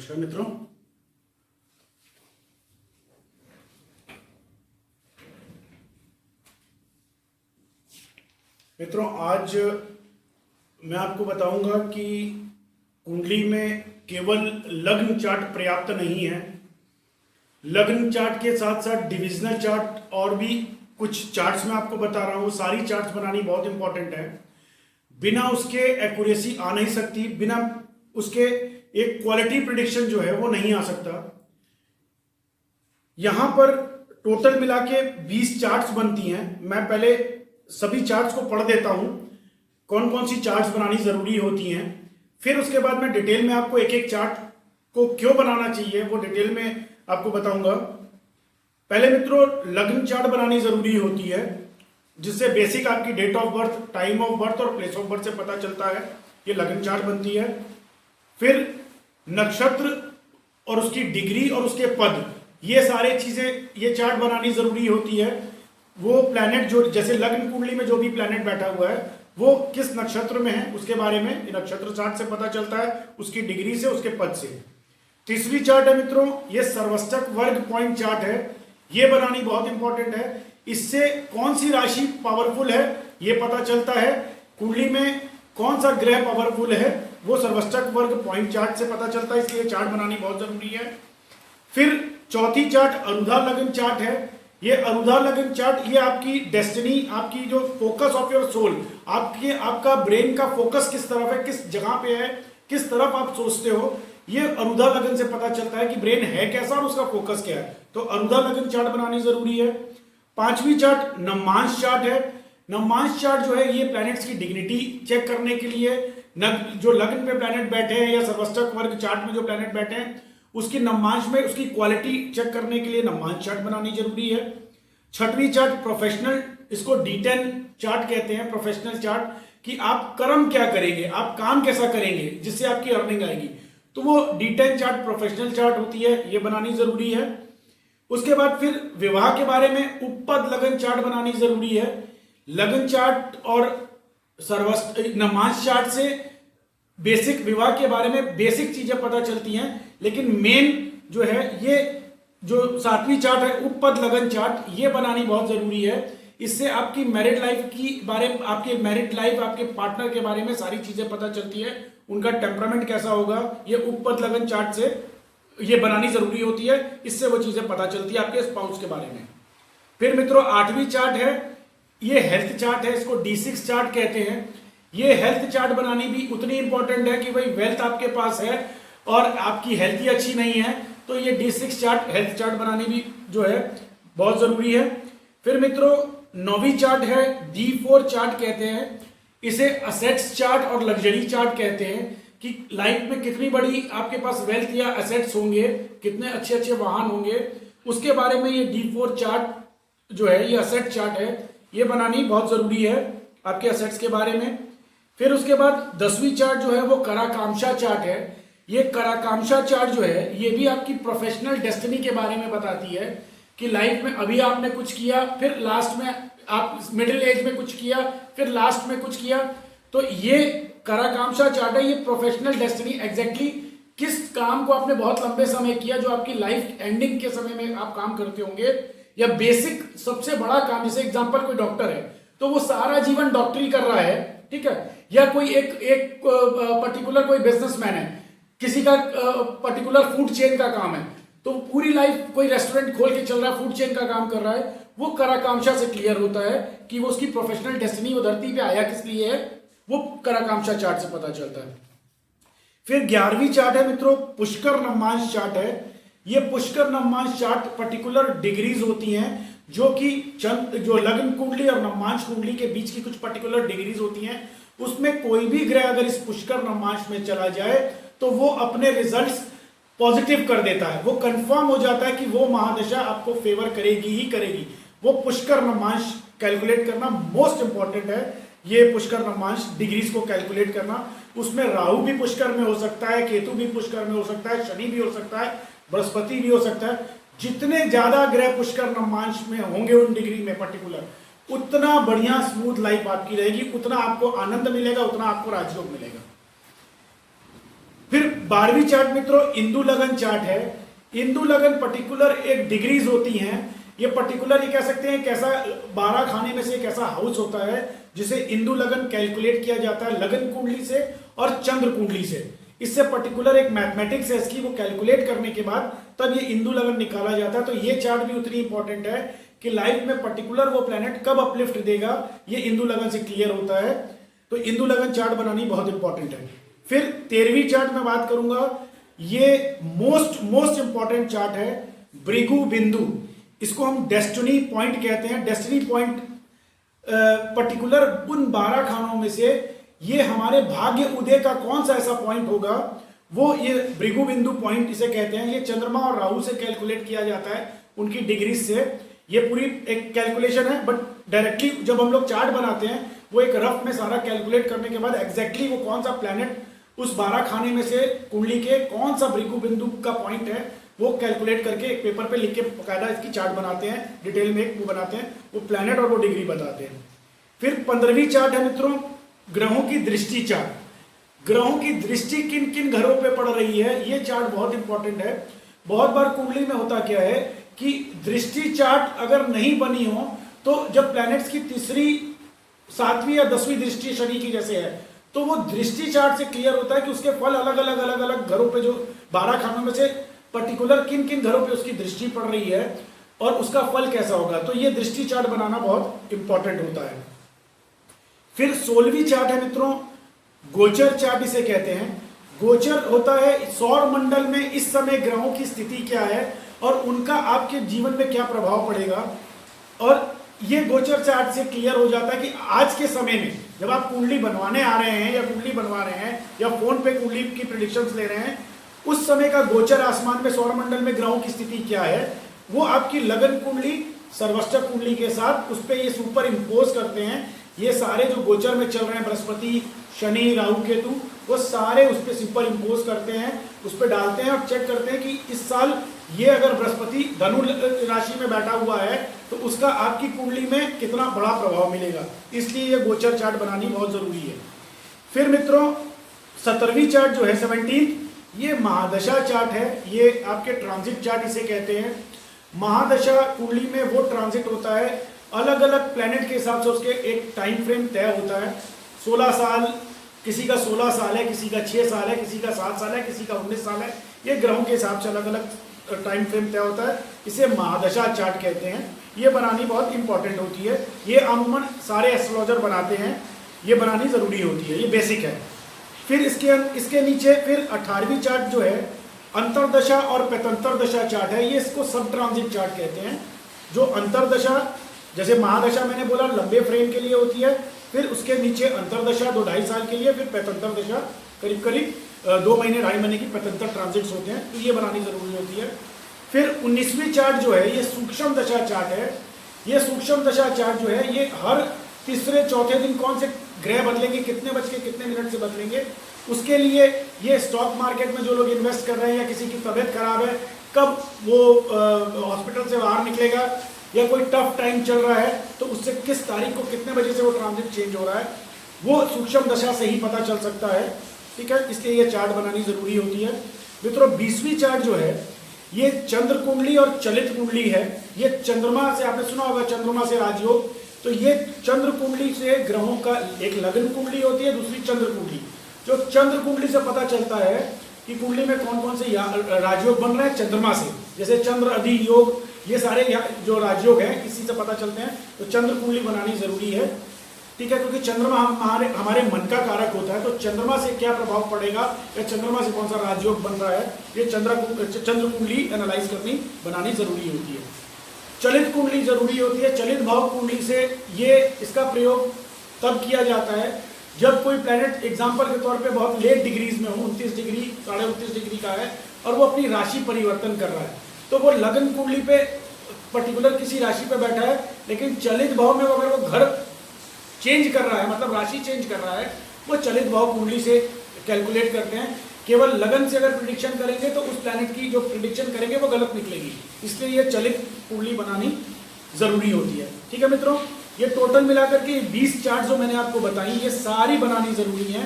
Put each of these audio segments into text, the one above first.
नमस्कार मित्रों। आज मैं आपको बताऊंगा कि कुंडली में केवल लग्न चार्ट पर्याप्त नहीं है। लग्न चार्ट के साथ साथ डिविजनल चार्ट और भी कुछ चार्ट्स मैं आपको बता रहा हूँ। सारी चार्ट्स बनानी बहुत इंपॉर्टेंट है। बिना उसके एक्यूरेसी आ नहीं सकती, बिना उसके एक क्वालिटी प्रिडिक्शन जो है वो नहीं आ सकता। यहां पर टोटल मिला के 20 चार्ट्स बनती हैं। मैं पहले सभी चार्ट्स को पढ़ देता हूं, कौन कौन सी चार्ट्स बनानी जरूरी होती हैं। फिर उसके बाद मैं डिटेल में आपको एक एक चार्ट को क्यों बनाना चाहिए वो डिटेल में आपको बताऊंगा। पहले मित्रों, लग्न चार्ट बनानी जरूरी होती है, जिससे बेसिक आपकी date of birth, time of birth और प्लेस ऑफ बर्थ से पता चलता है। ये लग्न चार्ट बनती है। फिर नक्षत्र और उसकी डिग्री और उसके पद, ये सारे चीजें, ये चार्ट बनानी जरूरी होती है। वो प्लैनेट जो, जैसे लग्न कुंडली में जो भी प्लैनेट बैठा हुआ है वो किस नक्षत्र में है उसके बारे में नक्षत्र चार्ट से पता चलता है, उसकी डिग्री से, उसके पद से। तीसरी चार्ट है मित्रों, ये सर्वष्टक वर्ग पॉइंट चार्ट है। ये बनानी बहुत इंपॉर्टेंट है। इससे कौन सी राशि पावरफुल है ये पता चलता है। कुंडली में कौन सा ग्रह पावरफुल है वो सर्वष्टक वर्ग पॉइंट चार्ट से पता चलता है, इसलिए चार्ट बनानी बहुत जरूरी है। फिर चौथी चार्ट अरुधा लग्न चार्ट है। ये अरुधा लग्न चार्ट, ये आपकी डेस्टिनी, आपकी जो फोकस ऑफ योर सोल, आपका ब्रेन का फोकस किस तरफ है, किस जगह पे है, किस तरफ आप सोचते हो, ये अरुधा लग्न से पता चलता है कि ब्रेन है कैसा और उसका फोकस क्या है। तो अरुधा लग्न चार्ट बनानी जरूरी है। पांचवी चार्ट नवमांश चार्ट है। नवमांश चार्ट जो है ये प्लैनेट्स की डिग्निटी चेक करने के लिए, जो लग्न पे प्लैनेट बैठे हैं या सर्वष्टक वर्ग चार्ट में जो प्लैनेट बैठे हैं उसकी नवमांश में उसकी क्वालिटी चेक करने के लिए नवमांश चार्ट बनानी जरूरी है। छठवीं चार्ट प्रोफेशनल, इसको D10 चार्ट कहते हैं, प्रोफेशनल चार्ट, कि आप कर्म क्या करेंगे, आप काम कैसा करेंगे जिससे आपकी अर्निंग आएगी, तो वो D10 चार्ट प्रोफेशनल चार्ट होती है, ये बनानी जरूरी है। उसके बाद फिर विवाह के बारे में उपपद लगन चार्ट बनानी जरूरी है। लगन चार्ट और नवमांश चार्ट से बेसिक विवाह के बारे में बेसिक चीजें पता चलती हैं, लेकिन मेन जो है ये जो सातवीं चार्ट है उपपद लगन चार्ट, ये बनानी बहुत जरूरी है। इससे आपकी मैरिड लाइफ की बारे में, आपके मैरिड लाइफ, आपके पार्टनर के बारे में सारी चीजें पता चलती है, उनका टेम्परामेंट कैसा होगा, ये उपपद लगन चार्ट से ये बनानी जरूरी होती है। इससे वो चीजें पता चलती है आपके स्पाउस के बारे में। फिर मित्रों आठवीं चार्ट है, ये हेल्थ चार्ट है, इसको D6 चार्ट कहते हैं। ये हेल्थ चार्ट बनानी भी उतनी इंपॉर्टेंट है कि भाई वेल्थ आपके पास है और आपकी हेल्थ ही अच्छी नहीं है, तो ये D6 चार्ट, हेल्थ चार्ट बनानी भी जो है बहुत जरूरी है। फिर मित्रों नौवीं चार्ट है D4 चार्ट कहते हैं। इसे असेट्स चार्ट और लग्जरी चार्ट कहते हैं कि लाइफ में कितनी बड़ी आपके पास वेल्थ या असेट्स होंगे, कितने अच्छे अच्छे वाहन होंगे, उसके बारे में ये D4 चार्ट जो है, ये असेट चार्ट है, ये बनानी बहुत जरूरी है आपके असेट्स के बारे में। फिर उसके बाद 10वीं चार्ट जो है वो कराकांक्षा चार्ट है। ये कराकांक्षा चार्ट जो है ये भी आपकी प्रोफेशनल डेस्टिनी के बारे में बताती है कि लाइफ में अभी आपने कुछ किया, फिर लास्ट में आप मिडिल एज में कुछ किया, फिर लास्ट में कुछ किया, तो ये कराकांक्षा चार्ट है। ये प्रोफेशनल डेस्टिनी, एग्जैक्टली किस काम को आपने बहुत लंबे समय किया, जो आपकी लाइफ एंडिंग के समय में आप काम करते होंगे, या बेसिक सबसे बड़ा काम, जैसे एग्जांपल कोई डॉक्टर है तो वो सारा जीवन डॉक्टरी कर रहा है, ठीक है, या कोई एक पर्टिकुलर कोई बिजनेसमैन है, किसी का पर्टिकुलर फूड चेन का काम है, तो पूरी लाइफ कोई रेस्टोरेंट खोल के चल रहा है, फूड चेन का काम कर रहा है, वो कराकांक्षा से क्लियर होता है कि वो उसकी प्रोफेशनल डेस्टिनी वो धरती पे आया किस लिए है, वो कराकांक्षा चार्ट से पता चलता है। फिर 11वीं चार्ट है मित्रों पुष्कर नवमांश चार्ट है। ये पुष्कर नवमांश चार्ट पर्टिकुलर डिग्रीज होती हैं, जो कि जो लग्न कुंडली और नवमांश कुंडली के बीच की कुछ पर्टिकुलर डिग्रीज होती हैं, उसमें कोई भी ग्रह अगर इस पुष्कर नवमांश में चला जाए तो वो अपने रिजल्ट्स पॉजिटिव कर देता है, वो कंफर्म हो जाता है कि वो महादशा आपको फेवर करेगी ही करेगी। वो पुष्कर नवमांश कैलकुलेट करना मोस्ट इंपॉर्टेंट है। ये पुष्कर नवमांश डिग्रीज को कैलकुलेट करना, उसमें राहु भी पुष्कर में हो सकता है, केतु भी पुष्कर में हो सकता है, शनि भी हो सकता है, बृहस्पति भी हो सकता है। जितने ज्यादा ग्रह पुष्कर नवमांश में होंगे उन डिग्री में पर्टिकुलर, उतना बढ़िया स्मूथ लाइफ आपकी रहेगी, उतना आपको आनंद मिलेगा, उतना आपको राजयोग मिलेगा। फिर 12वीं चार्ट मित्रों इंदु लगन चार्ट है। इंदु लगन पर्टिकुलर एक डिग्रीज होती हैं। ये पर्टिकुलर ये कह सकते हैं कैसा 12 खाने में से एक ऐसा हाउस होता है जिसे इंदु लगन कैलकुलेट किया जाता है लगन कुंडली से और चंद्र कुंडली से। इससे पर्टिकुलर एक मैथमेटिक्स है इसकी, वो कैलकुलेट करने के बाद तब ये इंदु लगन निकाला जाता है। तो ये चार्ट भी उतनी इंपॉर्टेंट है कि लाइफ में पर्टिकुलर वो प्लेनेट कब अपलिफ्ट देगा ये इंदु लगन से क्लियर होता है। तो इंदु लगन चार्ट बनानी बहुत इंपॉर्टेंट है। फिर 13वीं चार्ट में बात करूंगा, ये मोस्ट इंपॉर्टेंट चार्ट है भृगु बिंदु। इसको हम डेस्टिनी पॉइंट कहते हैं। डेस्टिनी पॉइंट पर्टिकुलर उन 12 खानों में से ये हमारे भाग्य उदय का कौन सा ऐसा पॉइंट होगा, वो ये भृगु बिंदु पॉइंट इसे कहते हैं। ये चंद्रमा और राहु से कैलकुलेट किया जाता है उनकी डिग्रीज से। ये पूरी एक कैलकुलेशन है, बट डायरेक्टली जब हम लोग चार्ट बनाते हैं वो एक रफ में सारा कैलकुलेट करने के बाद एग्जैक्टली वो कौन सा प्लैनेट उस 12 खाने में से कुंडली के कौन सा भृगु बिंदु का पॉइंट है वो कैलकुलेट करके एक पेपर पे लिख के बकायदा इसकी चार्ट बनाते हैं, डिटेल में एक वो बनाते हैं, वो प्लैनेट और वो डिग्री बताते हैं। फिर 15वीं चार्ट है मित्रों ग्रहों की दृष्टि चार्ट। ग्रहों की दृष्टि किन किन घरों पे पड़ रही है ये चार्ट बहुत इंपॉर्टेंट है। बहुत बार कुंडली में होता क्या है कि दृष्टि चार्ट अगर नहीं बनी हो तो जब प्लैनेट्स की तीसरी 7वीं या 10वीं दृष्टि शनि की जैसे है तो वो दृष्टि चार्ट से क्लियर होता है कि उसके फल अलग अलग घरों पे जो 12 खानों में से पर्टिकुलर किन किन घरों पे उसकी दृष्टि पड़ रही है और उसका फल कैसा होगा। तो ये दृष्टि चार्ट बनाना बहुत इंपॉर्टेंट होता है। फिर 16वीं चार्ट है मित्रों गोचर चार्ट इसे कहते हैं। गोचर होता है सौर मंडल में इस समय ग्रहों की स्थिति क्या है और उनका आपके जीवन में क्या प्रभाव पड़ेगा। और ये गोचर चार्ट से क्लियर हो जाता है कि आज के समय में जब आप कुंडली बनवाने आ रहे हैं या कुंडली बनवा रहे हैं या फोन पे कुंडली की प्रेडिक्शंस ले रहे हैं, उस समय का गोचर आसमान में सौर मंडल में ग्रहों की स्थिति क्या है वो आपकी लगन कुंडली सर्वष्टक कुंडली के साथ उस पर ये सुपर इम्पोज करते हैं। ये सारे जो गोचर में चल रहे हैं बृहस्पति शनि राहु केतु वो सारे उस पर सुपर इम्पोज करते हैं, उस पर डालते हैं और चेक करते हैं कि इस साल ये अगर बृहस्पति धनु राशि में बैठा हुआ है तो उसका आपकी कुंडली में कितना बड़ा प्रभाव मिलेगा। इसलिए ये गोचर चार्ट बनानी बहुत जरूरी है। फिर मित्रों 17वीं चार्ट जो है 17 ये महादशा चार्ट है। ये आपके ट्रांजिट चार्ट इसे कहते हैं। महादशा कुंडली में वो ट्रांजिट होता है अलग अलग प्लेनेट के हिसाब से उसके एक टाइम फ्रेम तय होता है। 16 साल, किसी का 16 साल है, किसी का 6 साल है, किसी का 7 साल है, किसी का 19 साल है। ये ग्रहों के हिसाब से अलग अलग टाइम फ्रेम तय होता है। इसे महादशा चार्ट कहते हैं। ये बनानी बहुत इंपॉर्टेंट होती है। ये अमूमन सारे एस्ट्रोलॉजर बनाते हैं, ये बनानी जरूरी होती है, ये बेसिक है। फिर इसके नीचे फिर 18वीं चार्ट जो है अंतरदशा और पैतंतर दशा चार्ट है। ये इसको सब ट्रांजिट चार्ट कहते हैं। जो अंतरदशा जैसे महादशा मैंने बोला लंबे फ्रेम के लिए होती है, फिर उसके नीचे अंतरदशा 2-2.5 साल के लिए, फिर पैतंतर दशा करीब करीब 2 महीने 2.5 महीने की पैतंतर ट्रांजिट्स होते हैं। तो ये बनानी जरूरी होती है। फिर 19वीं चार्ट जो है ये सूक्ष्म दशा चार्ट है। ये सूक्ष्म दशा चार्ट जो है ये हर तीसरे चौथे दिन कौन से ग्रह बदलेंगे, कितने बज के कितने मिनट से बदलेंगे, उसके लिए ये स्टॉक मार्केट में जो लोग इन्वेस्ट कर रहे हैं या किसी की तबीयत खराब है कब वो हॉस्पिटल से बाहर निकलेगा या कोई टफ टाइम चल रहा है तो उससे किस तारीख को कितने बजे से वो ट्रांजिट चेंज हो रहा है वो सूक्ष्म दशा से ही पता चल सकता है। ठीक है, इसलिए ये चार्ट बनानी जरूरी होती है। मित्रों 20वीं चार्ट जो है ये चंद्र कुंडली और चलित कुंडली है। ये चंद्रमा से आपने सुना होगा चंद्रमा से राजयोग। तो ये चंद्र कुंडली से ग्रहों का एक लग्न कुंडली होती है, दूसरी चंद्र कुंडली। जो चंद्र कुंडली से पता चलता है कि कुंडली में कौन कौन से राजयोग बन रहे हैं चंद्रमा से, जैसे चंद्र अधि योग, ये सारे जो राजयोग हैं इसी से पता चलते हैं। तो चंद्र कुंडली बनानी जरूरी है। ठीक है, क्योंकि चंद्रमा हमारे मन का कारक होता है। तो चंद्रमा से क्या प्रभाव पड़ेगा या चंद्रमा से कौन सा राजयोग बन रहा है ये चंद्र कुंडली एनालाइज करनी बनानी जरूरी होती है। चलित कुंडली जरूरी होती है। चलित भाव कुंडली से ये इसका प्रयोग तब किया जाता है जब कोई प्लैनेट एग्जाम्पल के तौर पे बहुत लेट डिग्रीज में हो, 29 डिग्री 29.5 डिग्री का है और वो अपनी राशि परिवर्तन कर रहा है, तो वो लगन कुंडली पे पर्टिकुलर किसी राशि पे बैठा है, लेकिन चलित भाव में अगर वो घर चेंज कर रहा है, मतलब राशि चेंज कर रहा है, वो चलित भाव कुंडली से कैलकुलेट करते हैं। केवल लगन से अगर प्रिडिक्शन करेंगे तो उस प्लैनेट की जो प्रिडिक्शन करेंगे वो गलत निकलेगी, इसलिए ये चलित कुंडली बनानी जरूरी होती है। ठीक है मित्रों, ये टोटल मिलाकर के 20 चार्ट जो मैंने आपको बताई ये सारी बनानी जरूरी है,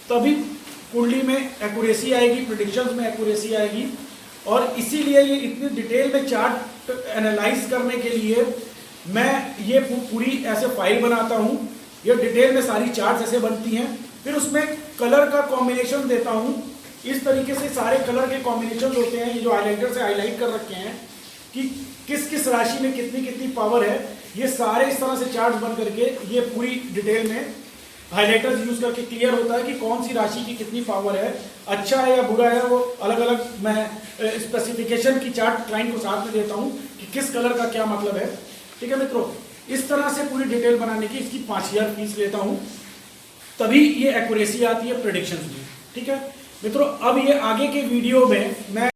तभी कुंडली में एक्यूरेसी आएगी, प्रेडिक्शंस में एक्यूरेसी आएगी। और इसीलिए ये इतनी डिटेल में चार्ट एनालाइज करने के लिए मैं ये पूरी ऐसे फाइल बनाता हूँ। ये डिटेल में सारी चार्ट्स ऐसे बनती हैं, फिर उसमें कलर का कॉम्बिनेशन देता हूँ। इस तरीके से सारे कलर के कॉम्बिनेशन होते हैं, ये जो हाईलाइटर से हाईलाइट कर रखे हैं कि किस किस राशि में कितनी कितनी पावर है, ये सारे इस तरह से चार्ट्स बन करके ये पूरी डिटेल में हाईलाइटर्स यूज करके क्लियर होता है कि कौन सी राशि की कितनी पावर है, अच्छा है या बुरा है। वो अलग अलग मैं स्पेसिफिकेशन की चार्ट क्लाइंट को साथ में देता हूँ कि किस कलर का क्या मतलब है। ठीक है मित्रों, इस तरह से पूरी डिटेल बनाने की इसकी 5000 फीस लेता हूँ, तभी ये एक्यूरेसी आती है प्रेडिक्शन में। ठीक है मित्रों, अब ये आगे के वीडियो में मैं